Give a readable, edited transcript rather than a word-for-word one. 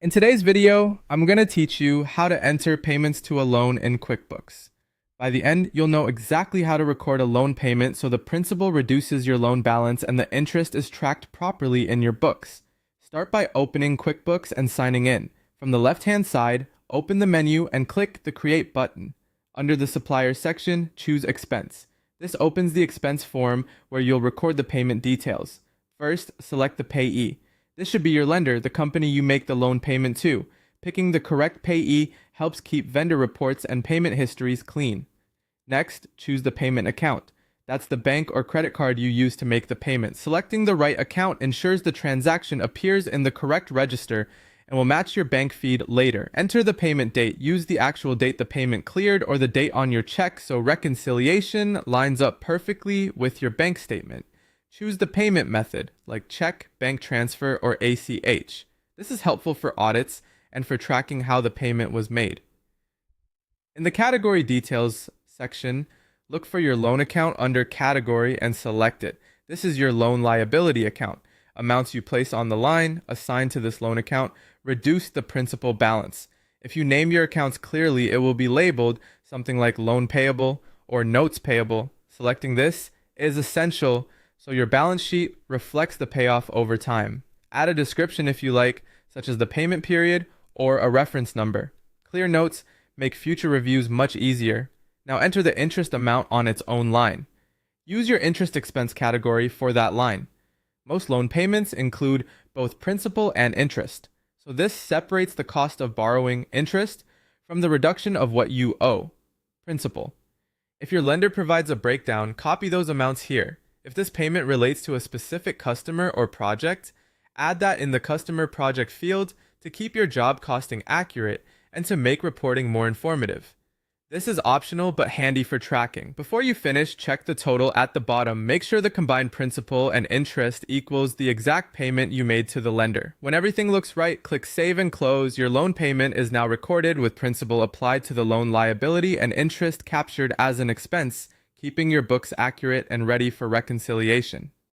In today's video, I'm going to teach you how to enter payments to a loan in QuickBooks. By the end, you'll know exactly how to record a loan payment so the principal reduces your loan balance and the interest is tracked properly in your books. Start by opening QuickBooks and signing in. From the left-hand side, open the menu and click the Create button. Under the Supplier section, choose Expense. This opens the expense form where you'll record the payment details. First, select the payee. This should be your lender, the company you make the loan payment to. Picking the correct payee helps keep vendor reports and payment histories clean. Next, choose the payment account. That's the bank or credit card you use to make the payment. Selecting the right account ensures the transaction appears in the correct register and will match your bank feed later. Enter the payment date. Use the actual date the payment cleared or the date on your check so reconciliation lines up perfectly with your bank statement. Choose the payment method, like check, bank transfer, or ACH. This is helpful for audits and for tracking how the payment was made. In the Category Details section, look for your loan account under Category and select it. This is your loan liability account. Amounts you place on the line assigned to this loan account reduce the principal balance. If you name your accounts clearly, it will be labeled something like loan payable or notes payable. Selecting this is essential so your balance sheet reflects the payoff over time. Add a description if you like, such as the payment period or a reference number. Clear notes make future reviews much easier. Now enter the interest amount on its own line. Use your interest expense category for that line. Most loan payments include both principal and interest, so this separates the cost of borrowing interest from the reduction of what you owe, principal. If your lender provides a breakdown, copy those amounts here. If this payment relates to a specific customer or project, add that in the customer project field to keep your job costing accurate and to make reporting more informative. This is optional but handy for tracking. Before you finish, check the total at the bottom. Make sure the combined principal and interest equals the exact payment you made to the lender. When everything looks right, click Save and Close. Your loan payment is now recorded with principal applied to the loan liability and interest captured as an expense, keeping your books accurate and ready for reconciliation.